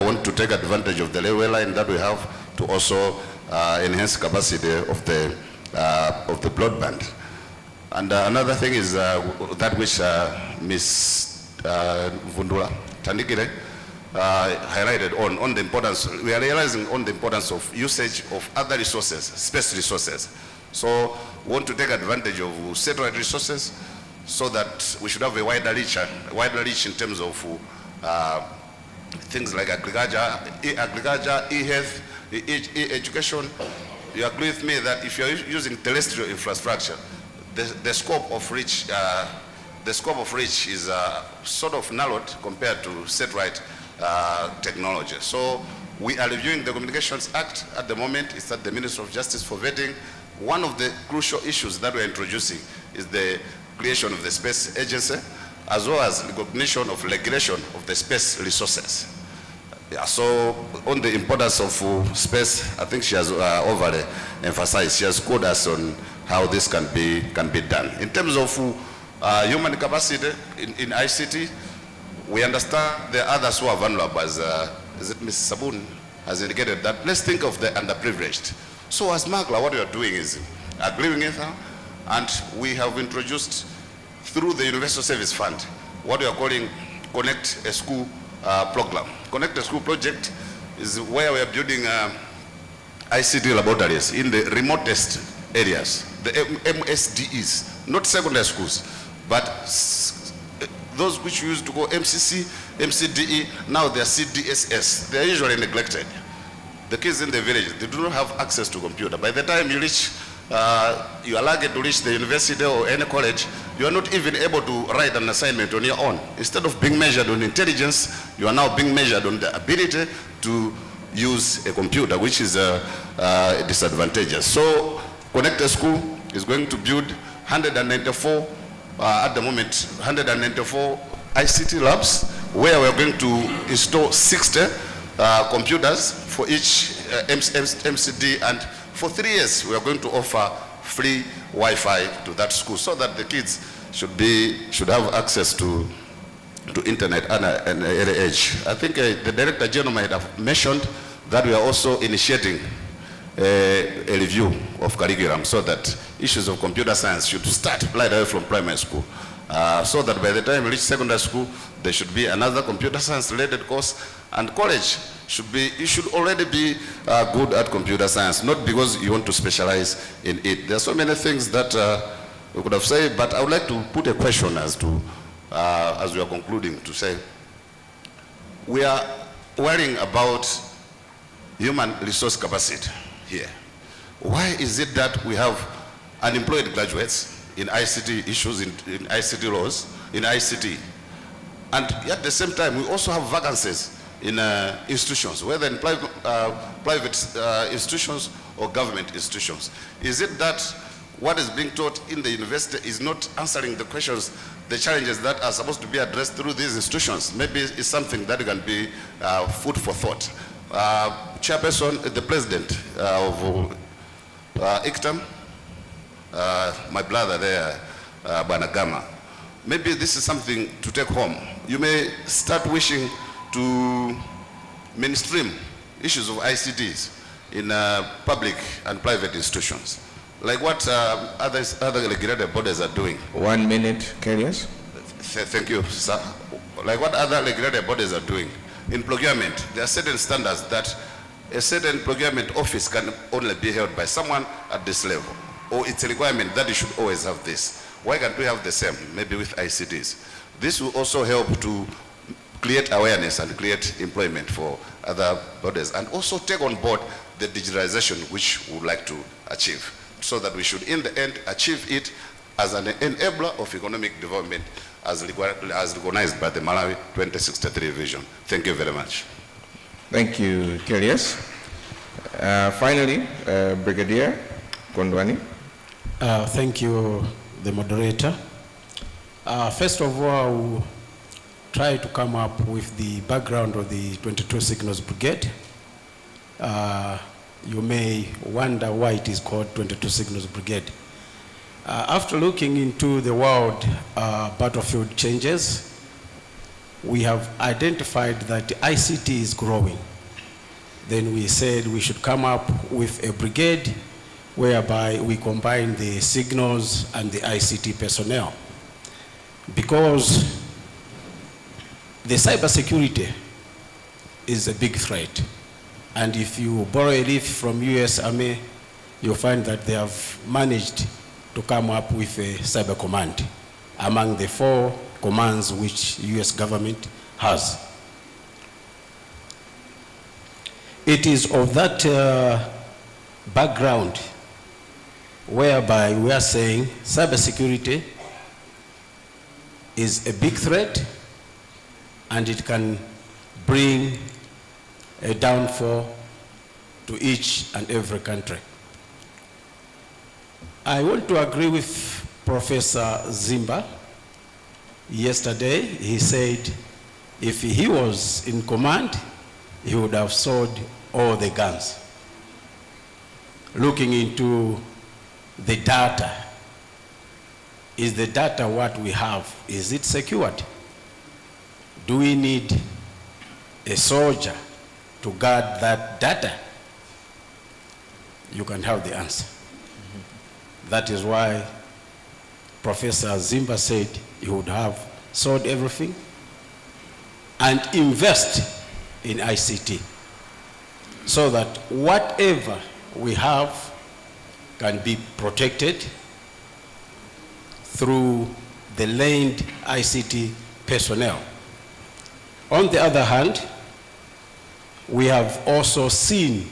want to take advantage of the railway line that we have to also enhance capacity of the broadband. And another thing is that which Ms. Vundula Tandikire highlighted on the importance. We are realizing on the importance of usage of other resources, space resources. So we want to take advantage of satellite resources so that we should have a wider reach in terms of things like agriculture, e-health, e-education. You agree with me that if you're using terrestrial infrastructure, the scope of reach is sort of narrowed compared to satellite technology. So we are reviewing the Communications Act at the moment. It's at the Ministry of Justice for vetting. One of the crucial issues that we're introducing is the creation of the Space Agency, as well as recognition of regulation of the space resources. Yeah, so on the importance of space, I think she has overly emphasized. She has scored us on how this can be done. In terms of human capacity in ICT, we understand there are others who are vulnerable, as is it Ms. Sabun has indicated that. Let's think of the underprivileged. So as Magla, what we are doing is agreeing with her, and we have introduced through the Universal Service Fund what we are calling Connect a School program. Connect a School project is where we are building ICT laboratories in the remotest areas, the MSDEs, not secondary schools, but those which we used to call MCC, MCDE, now they are CDSS. They are usually neglected. The kids in the village, they do not have access to computer. By the time you reach, you are lucky to reach the university or any college, you are not even able to write an assignment on your own. Instead of being measured on intelligence, you are now being measured on the ability to use a computer, which is disadvantageous. So Connect a School is going to build 194, at the moment, 194 ICT labs, where we're going to install 60 computers for each MCD, and for 3 years we are going to offer free Wi-Fi to that school so that the kids should have access to internet at an early age. I think the Director General might have mentioned that we are also initiating a review of curriculum so that issues of computer science should start right away from primary school, so that by the time we reach secondary school, there should be another computer science related course, and college you should already be good at computer science, not because you want to specialize in it. There are so many things that we could have said, but I would like to put a question as we are concluding, to say we are worrying about human resource capacity here. Why is it that we have unemployed graduates in ICT issues, in ICT laws, in ICT, and at the same time we also have vacancies in institutions, whether in private institutions or government institutions? Is it that what is being taught in the university is not answering the questions, the challenges that are supposed to be addressed through these institutions? Maybe it's something that can be food for thought. Chairperson, the president of ICTAM, my brother there, Banagama, maybe this is something to take home. You may start wishing to mainstream issues of ICTs in public and private institutions, like what other regulated bodies are doing. 1 minute, Carriers. Thank you, sir. Like what other regulated bodies are doing. In procurement, there are certain standards that a certain procurement office can only be held by someone at this level, or it's a requirement that you should always have this. Why can't we have the same, maybe with ICTs? This will also help to create awareness and create employment for other bodies, and also take on board the digitalization which we would like to achieve, so that we should in the end achieve it as an enabler of economic development as recognized by the Malawi 2063 vision. Thank you very much. Thank you, Kelias. Finally, Brigadier Kondwani. Thank you, the moderator. First of all, I will try to come up with the background of the 22 Signals Brigade. You may wonder why it is called 22 Signals Brigade. After looking into the world battlefield changes, we have identified that ICT is growing. Then we said we should come up with a brigade whereby we combine the signals and the ICT personnel. Because the cybersecurity is a big threat. And if you borrow a leaf from US Army, you'll find that they have managed to come up with a cyber command among the 4 commands which US government has. It is of that background whereby we are saying cybersecurity is a big threat and it can bring a downfall to each and every country. I want to agree with Professor Zimba. Yesterday, he said if he was in command, he would have sold all the guns. Looking into the data, is the data what we have? Is it secured? Do we need a soldier to guard that data? You can have the answer. That is why Professor Zimba said he would have sold everything and invest in ICT so that whatever we have can be protected through the trained ICT personnel. On the other hand, we have also seen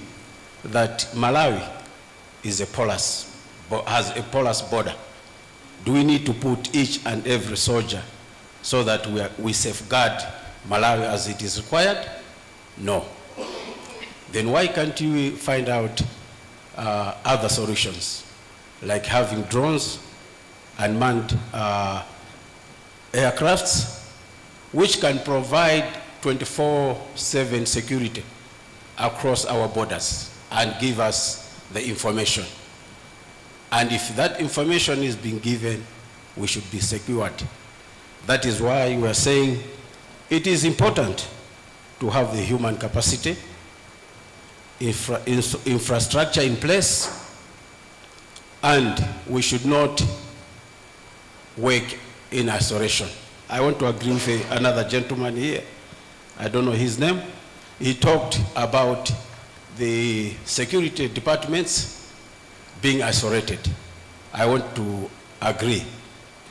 that Malawi is has a porous border. Do we need to put each and every soldier so that we safeguard Malawi as it is required? No. Then why can't you find out other solutions, like having drones and manned aircrafts, which can provide 24/7 security across our borders and give us the information. And if that information is being given, we should be secured. That is why we are saying it is important to have the human capacity, infrastructure in place, and we should not work in isolation. I want to agree with another gentleman here. I don't know his name. He talked about the security departments being isolated. I want to agree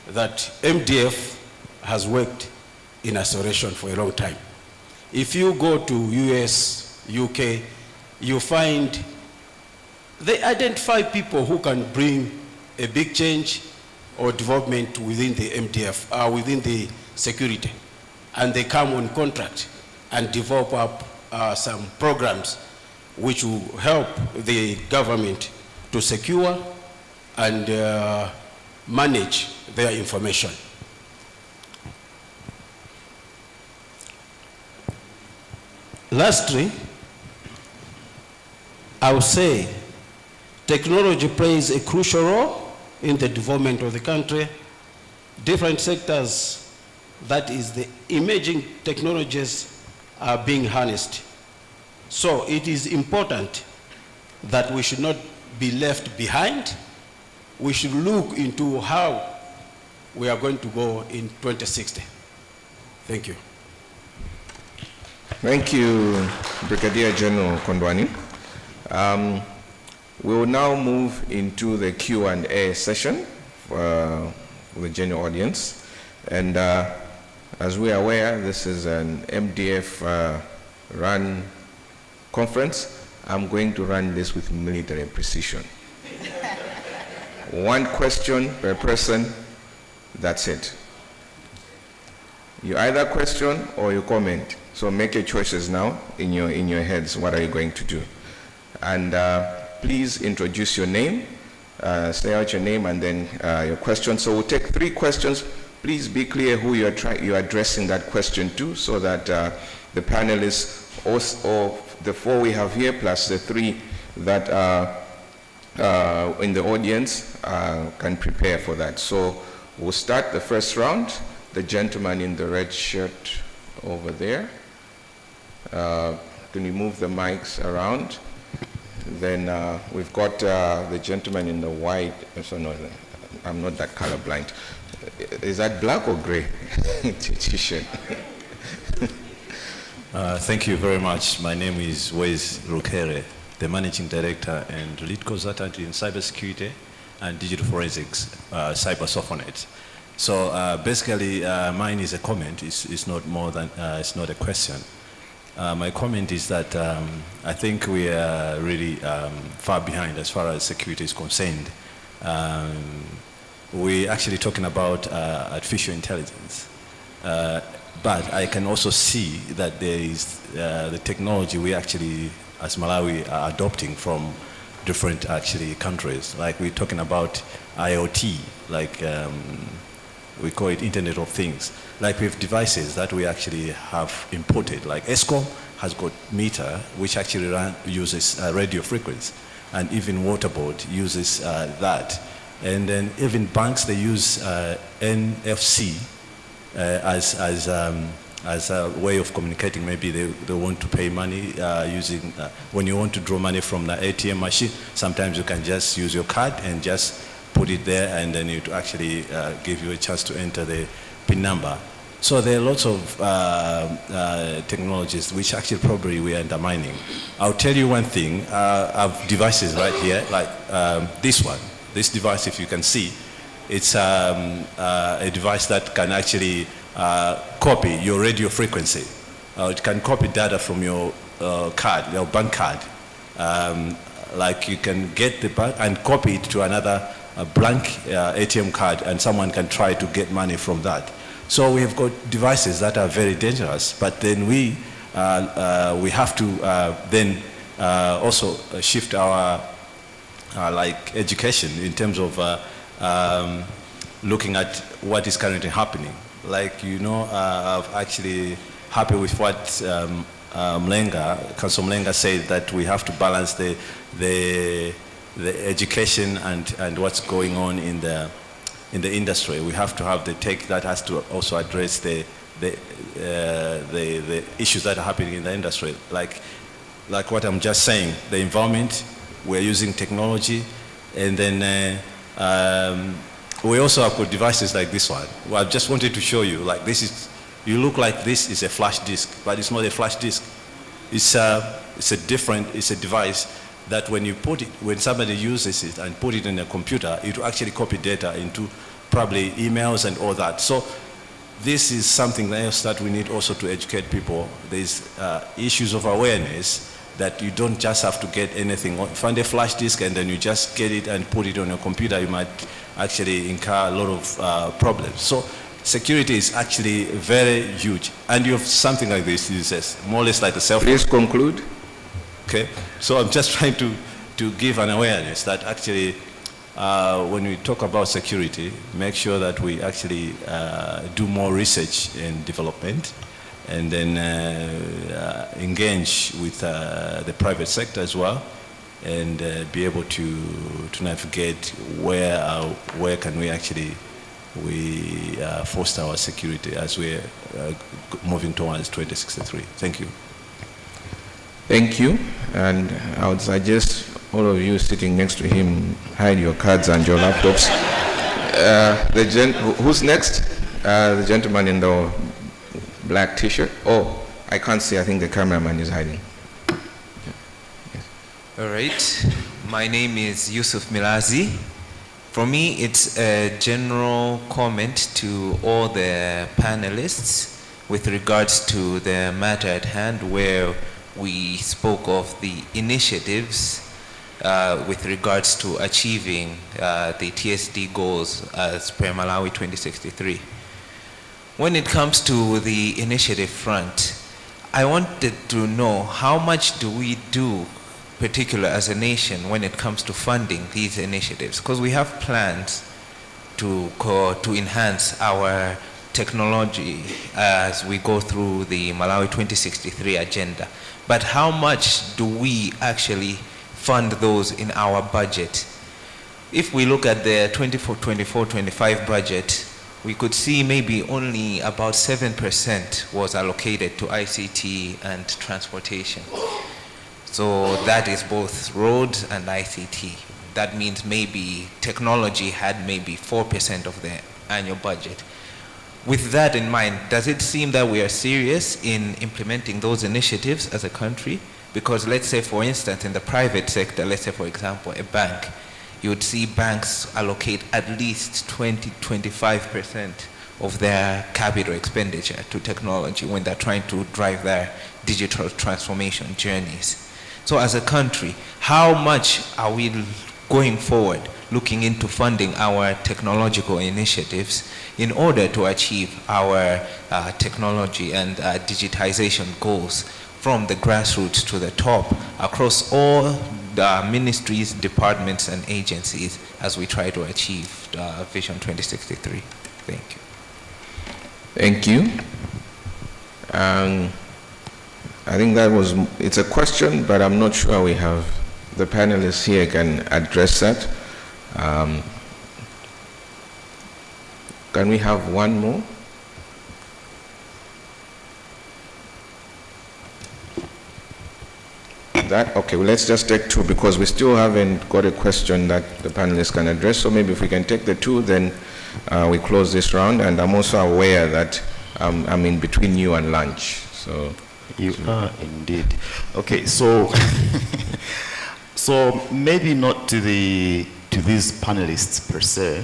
that MDF has worked in isolation for a long time. If you go to US, UK, you find they identify people who can bring a big change or development within the MDF, within the security. And they come on contract and develop up some programs which will help the government to secure and manage their information. Lastly, I would say technology plays a crucial role in the development of the country. Different sectors, that is the emerging technologies, are being harnessed. So it is important that we should not be left behind. We should look into how we are going to go in 2060. Thank you. Thank you, Brigadier General Kondwani. We will now move into the Q&A session for the general audience. And as we are aware, this is an MDF-run conference. I'm going to run this with military precision. One question per person, that's it. You either question or you comment. So make your choices now in your heads. What are you going to do? And please introduce your name, say out your name and then your question. So we'll take 3 questions. Please be clear who you're addressing that question to, so that the panelists, or the 4 we have here, plus the 3 that are in the audience, can prepare for that. So we'll start the first round. The gentleman in the red shirt over there. Can you move the mics around? Then we've got the gentleman in the white. So no, I'm not that colorblind. Is that black or gray t-shirt? Thank you very much. My name is Wes Rukere, the Managing Director and Lead Consultant in Cybersecurity and Digital Forensics, CyberSoftNet. So basically, mine is a comment. It's not more than, it's not a question. My comment is that I think we are really far behind as far as security is concerned. We're actually talking about artificial intelligence. But I can also see that there is the technology we actually, as Malawi, are adopting from different actually countries. Like we're talking about IoT, like we call it Internet of Things. Like we have devices that we actually have imported, like ESCOM has got meter, which actually uses radio frequency, and even Waterboard uses that. And then even banks, they use NFC as a way of communicating. Maybe they want to pay money using, when you want to draw money from the ATM machine, sometimes you can just use your card and just put it there, and then it actually give you a chance to enter the PIN number. So there are lots of technologies which actually probably we are undermining. I'll tell you one thing, I have devices right here, like this one. This device, if you can see, it's a device that can actually copy your radio frequency. It can copy data from your card, your bank card. Like you can get the bank and copy it to another blank ATM card, and someone can try to get money from that. So we have got devices that are very dangerous, but then we have to then also shift our like education in terms of looking at what is currently happening. Like, you know, I'm actually happy with what Council Mlenga said, that we have to balance the education and what's going on in the industry. We have to have the tech that has to also address the issues that are happening in the industry. Like what I'm just saying, the environment, we're using technology, and then we also have got devices like this one. Well, I just wanted to show you, like this is, you look like this is a flash disk, but it's not a flash disk. It's a device that when you put it, when somebody uses it and put it in a computer, it will actually copy data into probably emails and all that. So this is something else that we need also to educate people. There's issues of awareness that you don't just have to get anything. Find a flash disk and then you just get it and put it on your computer. You might actually incur a lot of problems. So security is actually very huge. And you have something like this, it says, more or less like a cell phone. Please conclude. Okay, so I'm just trying to give an awareness that actually when we talk about security, make sure that we actually do more research and development, and then engage with the private sector as well, and be able to navigate where can we actually foster our security as we're moving towards 2063. Thank you. Thank you, and I would suggest all of you sitting next to him hide your cards and your laptops. Who's next? The gentleman in the black t-shirt. Oh, I can't see. I think the cameraman is hiding. Yes. All right. My name is Yusuf Milazi. For me, it's a general comment to all the panelists with regards to the matter at hand, where we spoke of the initiatives with regards to achieving the TSD goals as per Malawi 2063. When it comes to the initiative front, I wanted to know how much do we do, particular as a nation, when it comes to funding these initiatives? Because we have plans to enhance our technology as we go through the Malawi 2063 agenda. But how much do we actually fund those in our budget? If we look at the 24-25 budget, we could see maybe only about 7% was allocated to ICT and transportation. So that is both roads and ICT. That means maybe technology had maybe 4% of the annual budget. With that in mind, does it seem that we are serious in implementing those initiatives as a country? Because let's say, for instance, in the private sector, let's say, for example, a bank, you would see banks allocate at least 20-25% of their capital expenditure to technology when they're trying to drive their digital transformation journeys. So as a country, how much are we going forward looking into funding our technological initiatives in order to achieve our technology and digitization goals from the grassroots to the top across all the ministries, departments, and agencies as we try to achieve Vision 2063? Thank you. Thank you. I think it's a question, but I'm not sure we have the panelists here can address that. Can we have one more? Okay, well, let's just take two because we still haven't got a question that the panelists can address. So maybe if we can take the two, then we close this round. And I'm also aware that I'm in between you and lunch. So you are indeed. Okay, so so maybe not to these panelists per se.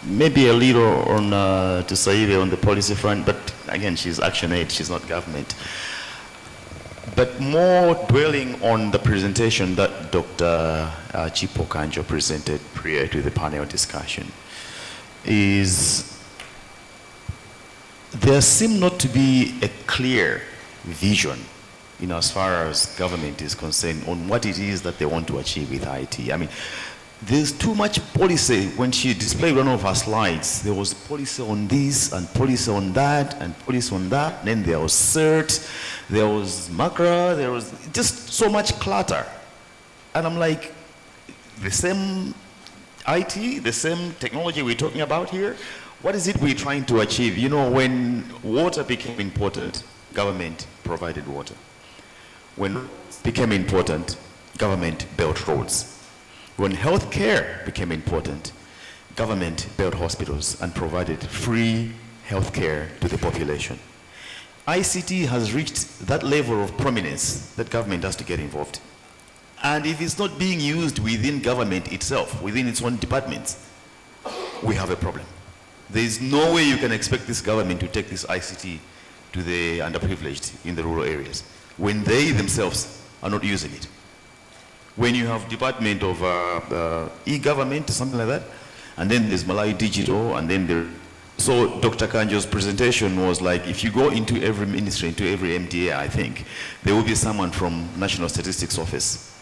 Maybe a little on to Saive on the policy front, but again, she's Action Aid, she's not government. But more dwelling on the presentation that Dr. Chipo Kanjo presented prior to the panel discussion, is there seems not to be a clear vision as far as government is concerned on what it is that they want to achieve with IT. I mean, there's too much policy. When she displayed one of her slides, there was policy on this and policy on that and policy on that. Then there was CERT, there was MACRA, there was just so much clutter. And I'm like, the same IT, the same technology we're talking about here, what is it we're trying to achieve? When water became important, government provided water. When it became important, government built roads. When healthcare became important, government built hospitals and provided free healthcare to the population. ICT has reached that level of prominence that government has to get involved. And if it's not being used within government itself, within its own departments, we have a problem. There is no way you can expect this government to take this ICT to the underprivileged in the rural areas when they themselves are not using it. When you have Department of e-government, something like that, and then there's Malawi Digital, and then so Dr. Kanjo's presentation was like, if you go into every ministry, into every MDA, I think, there will be someone from National Statistics Office.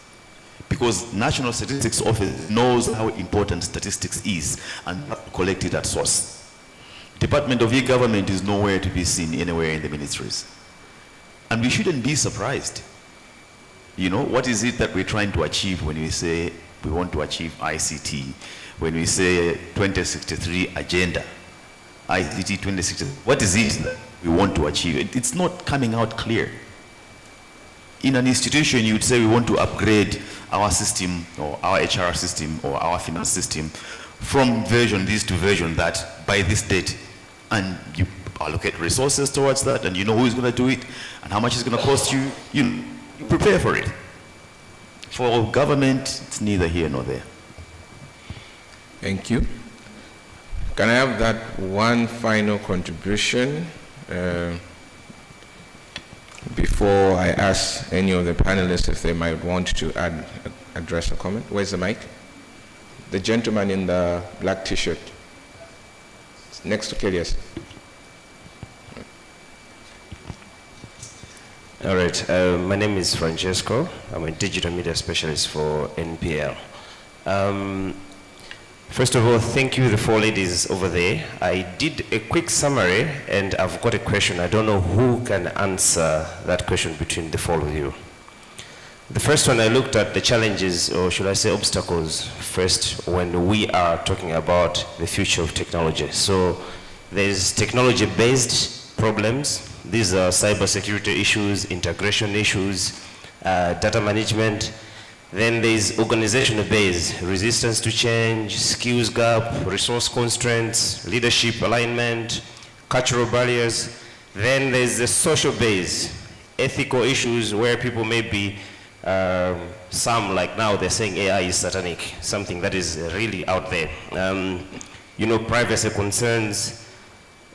Because National Statistics Office knows how important statistics is and collect it at source. Department of e-government is nowhere to be seen anywhere in the ministries. And we shouldn't be surprised. What is it that we're trying to achieve when we say we want to achieve ICT? When we say 2063 agenda, ICT 2063, what is it that we want to achieve? It's not coming out clear. In an institution, you would say we want to upgrade our system or our HR system or our finance system from version this to version that by this date, and you allocate resources towards that, and you know who's going to do it and how much it's going to cost you. You prepare for it. For government, it's neither here nor there. Thank you. Can I have that one final contribution before I ask any of the panelists if they might want to address a comment? Where's the mic? The gentleman in the black t-shirt. Next to Kelias. All right, my name is Francesco. I'm a digital media specialist for NPL. First of all, thank you, the four ladies over there. I did a quick summary, and I've got a question. I don't know who can answer that question between the four of you. The first one, I looked at the challenges, or should I say obstacles, first when we are talking about the future of technology. So there's technology-based problems. These are cybersecurity issues, integration issues, data management. Then there's organizational-based, resistance to change, skills gap, resource constraints, leadership alignment, cultural barriers. Then there's the social-based, ethical issues where people may be, some like now they're saying AI is satanic, something that is really out there. Privacy concerns.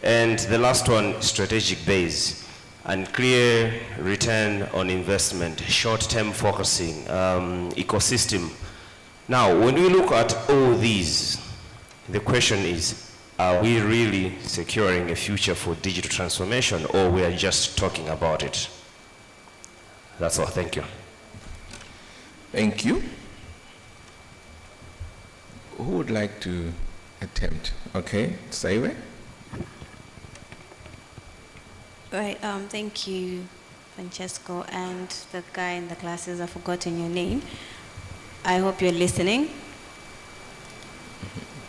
And the last one, strategic base, and clear return on investment, short-term focusing, ecosystem. Now, when we look at all these, the question is, are we really securing a future for digital transformation, or we are just talking about it? That's all, thank you. Thank you. Who would like to attempt? Okay, Saiwe. Right, thank you, Francesco, and the guy in the classes, I've forgotten your name. I hope you're listening.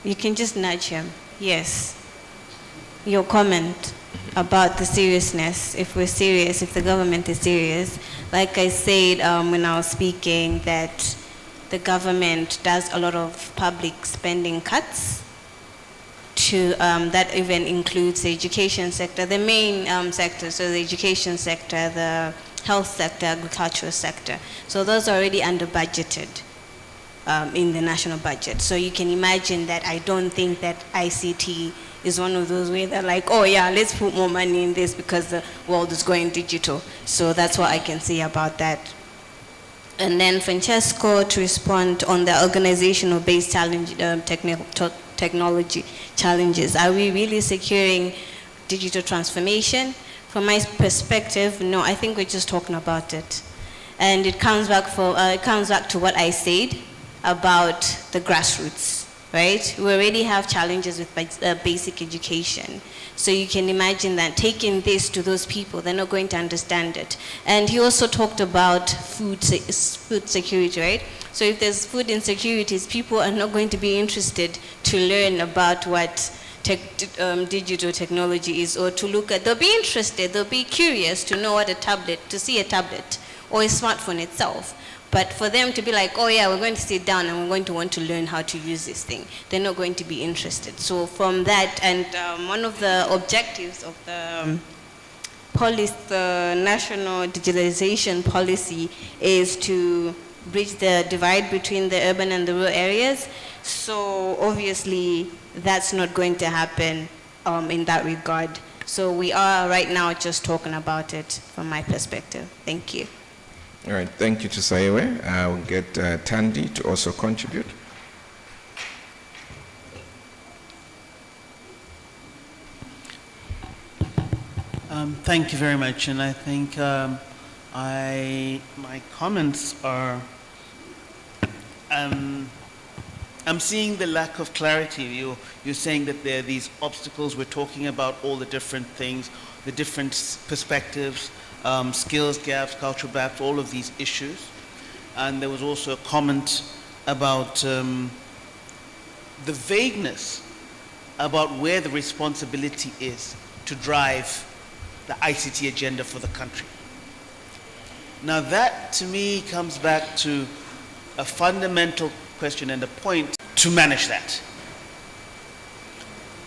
You can just nudge him. Yes. Your comment about the seriousness, if we're serious, if the government is serious. Like I said when I was speaking, that the government does a lot of public spending cuts. That even includes the education sector, the main sectors, so the education sector, the health sector, agricultural sector. So those are already under budgeted in the national budget. So you can imagine that I don't think that ICT is one of those where they're like, oh yeah, let's put more money in this because the world is going digital. So that's what I can say about that. And then Francesco, to respond on the organizational-based challenge, technology challenges. Are we really securing digital transformation? From my perspective, no, I think we're just talking about it. And it comes back to what I said about the grassroots, right? We already have challenges with basic education. So you can imagine that taking this to those people, they're not going to understand it. And he also talked about food security, right? So if there's food insecurities, people are not going to be interested to learn about what digital technology is, or to look at, they'll be interested, they'll be curious to know what to see a tablet or a smartphone itself. But for them to be like, oh yeah, we're going to sit down and we're going to want to learn how to use this thing, they're not going to be interested. So from that, and one of the objectives of the national digitalization policy is to bridge the divide between the urban and the rural areas. So obviously that's not going to happen in that regard. So we are right now just talking about it from my perspective. Thank you. All right, thank you to Saiwe. I'll get Tandy to also contribute. Thank you very much, and I think my comments are, I'm seeing the lack of clarity. You're saying that there are these obstacles. We're talking about all the different things, the different perspectives, skills gaps, cultural gaps, all of these issues. And there was also a comment about the vagueness about where the responsibility is to drive the ICT agenda for the country. Now that, to me, comes back to a fundamental question and a point to manage that.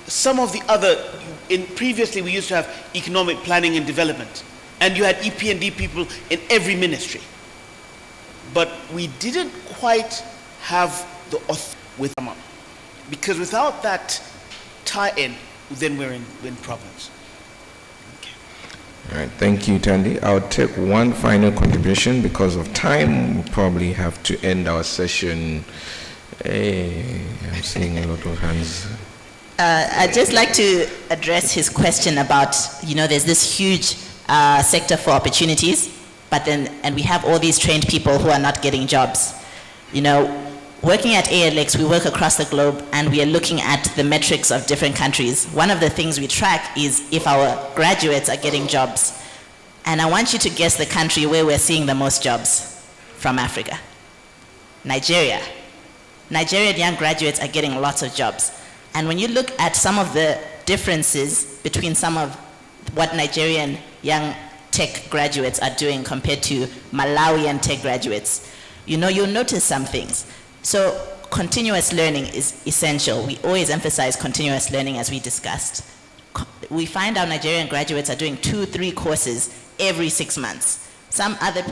Some of the other, previously we used to have economic planning and development, and you had EP&D people in every ministry. But we didn't quite have the with them up. Because without that tie-in, then we're in problems. All right, thank you, Tandy. I'll take one final contribution because of time. We'll probably have to end our session. Hey, I'm seeing a lot of hands. I'd just like to address his question about, there's this huge sector for opportunities, and we have all these trained people who are not getting jobs. Working at ALX, we work across the globe, and we are looking at the metrics of different countries. One of the things we track is if our graduates are getting jobs. And I want you to guess the country where we're seeing the most jobs. from Africa. Nigeria. Nigerian young graduates are getting lots of jobs. And when you look at some of the differences between some of what Nigerian young tech graduates are doing compared to Malawian tech graduates, you'll notice some things. So continuous learning is essential. We always emphasize continuous learning, as we discussed. We find our Nigerian graduates are doing 2-3 courses every 6 months. Some other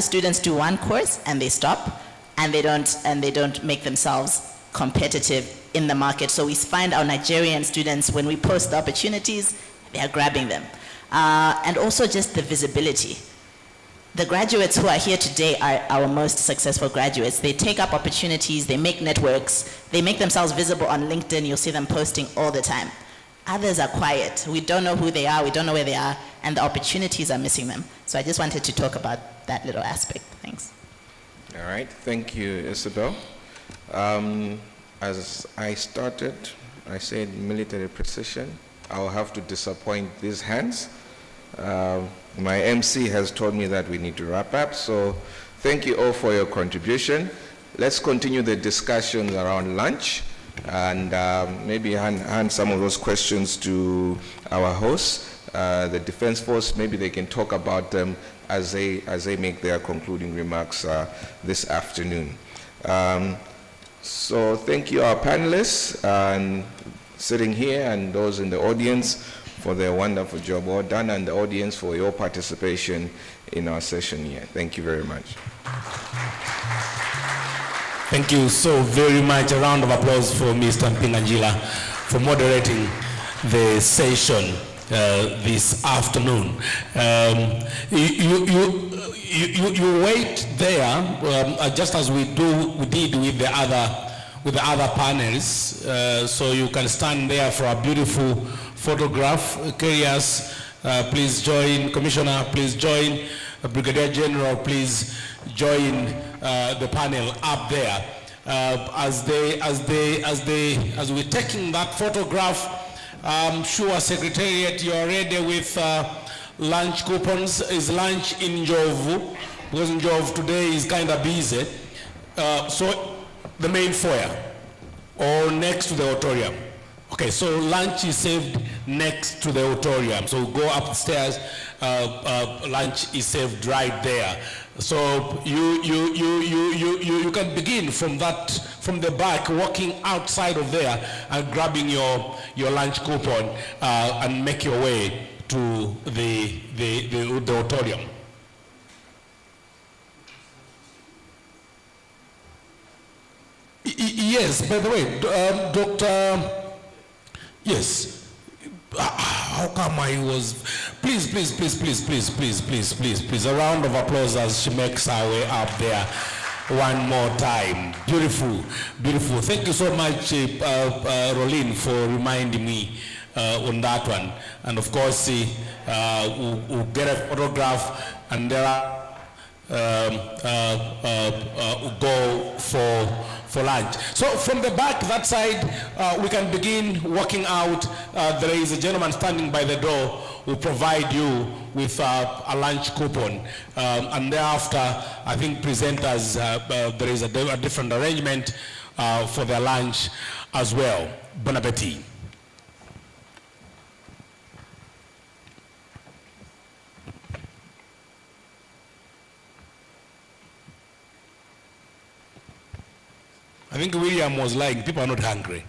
students do one course and they stop, and they don't make themselves competitive in the market. So we find our Nigerian students, when we post the opportunities, they are grabbing them. And also just the visibility. The graduates who are here today are our most successful graduates. They take up opportunities, they make networks, they make themselves visible on LinkedIn. You'll see them posting all the time. Others are quiet. We don't know who they are, we don't know where they are, and the opportunities are missing them. So I just wanted to talk about that little aspect. Thanks. All right, thank you, Isabel. As I started, I said military precision. I'll have to disappoint these hands. My MC has told me that we need to wrap up, so thank you all for your contribution. Let's continue the discussions around lunch, and maybe hand some of those questions to our hosts, the Defense Force. Maybe they can talk about them as they make their concluding remarks this afternoon. So thank you, our panelists, and sitting here, and those in the audience for their wonderful job well done, and the audience for your participation in our session here. Thank you very much. Thank you so very much. A round of applause for Mr. Mpingangila for moderating the session this afternoon. You wait there, just as we did with the other panels, so you can stand there for a beautiful photograph. Carriers, please join. Commissioner, please join. Brigadier General, please join the panel up there. As we're taking that photograph, I'm sure Secretariat, you're ready with lunch coupons. Is lunch in Njovu? Because Njovu today is kind of busy. So the main foyer or next to the auditorium. Okay, so lunch is served next to the auditorium. So go upstairs, lunch is served right there. So you can begin from the back, walking outside of there and grabbing your lunch coupon and make your way to the auditorium. Yes, by the way, Dr. Yes, how come I was, please, a round of applause as she makes her way up there one more time. Beautiful. Thank you so much, Rolene, for reminding me on that one. And of course, we'll get a photograph, and there we'll go for lunch. So from the back, that side, we can begin walking out. There is a gentleman standing by the door who will provide you with a lunch coupon. And thereafter, I think presenters, there is a different arrangement for their lunch as well. Bon appetit. I think William was lying, people are not hungry.